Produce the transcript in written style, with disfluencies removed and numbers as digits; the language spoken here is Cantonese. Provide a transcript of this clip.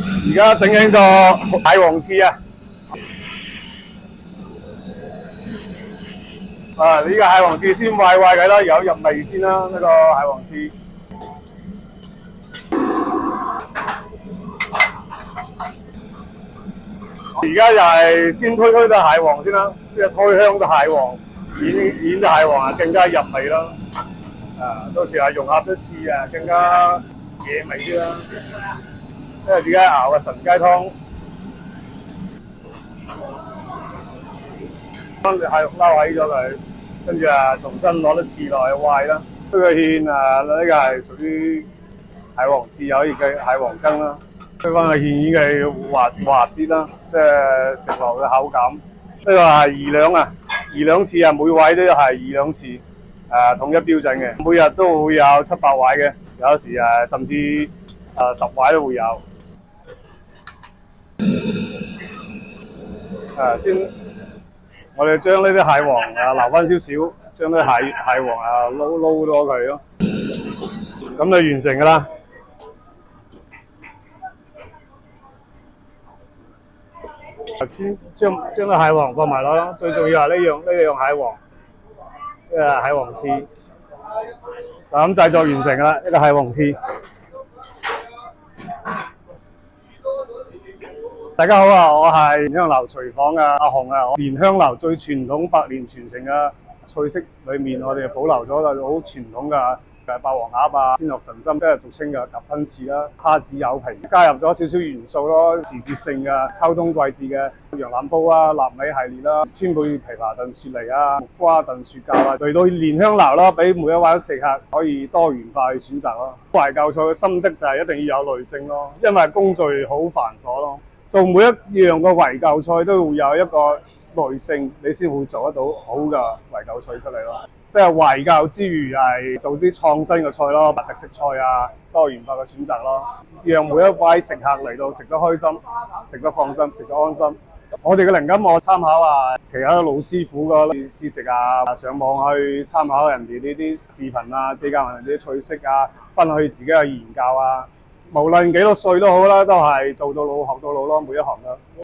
而家整緊個蟹黃翅啊！呢個蟹黃翅先壞佢啦，有入味先啦，呢個蟹黃翅。而家就係先推咗蟹黃先啦，即係推香咗蟹黃，演咗蟹黃啊，更加入味啦。到時係融合咗翅啊，更加惹味啲啦。因為而家熬嘅神雞湯，將隻蟹肉撈起咗佢，跟住重新攞啲翅落去煨啦。呢個芡呢個係屬於蟹黃翅，可以計蟹黃羹啦。推翻個芡已經係滑啲啦，即係食落嘅口感。呢個係2兩啊，2兩翅啊，每位都係2兩翅，統一標準嘅。每日都會有7、8位嘅，有時甚至10位都會有。先，我哋將呢啲蟹黃留翻少少，將啲蟹黃撈咗佢咯，咁就完成㗎啦。先將啲蟹黃放埋落咯，最重要係呢樣蟹黃，蟹黃翅，就咁製作完成㗎啦，一個蟹黃翅。大家好啊，我係蓮香樓廚房嘅阿紅啊。蓮香樓最傳統100年傳承嘅菜式裏面，我哋保留咗好傳統嘅霸王鴨啊、鮮殼神針，即係俗稱嘅鴿吞翅啦、蝦子柚皮，加入咗少少元素咯，時節性嘅秋冬季節嘅羊腩煲啊、臘味系列啦、川貝枇杷燉雪梨啊、木瓜燉雪蛤啊，嚟到蓮香樓啦，俾每一位食客可以多元化去選擇咯。懷舊菜嘅心得就係一定要有耐性咯，因為工序好繁瑣咯。做每一樣嘅懷舊菜都會有一個耐性，你先會做得到好嘅懷舊菜出嚟咯。即係懷舊之餘係做啲創新嘅菜咯，特色菜啊，多元化嘅選擇咯，讓每一位食客嚟到食得開心、食得放心、食得安心。我哋嘅靈感我參考其他老師傅嘅試食上網去參考人哋呢啲視頻啊，借鑑人哋啲菜式分享自己嘅研究無論幾多歲都好啦，都係做到老學到老咯，每一行啦。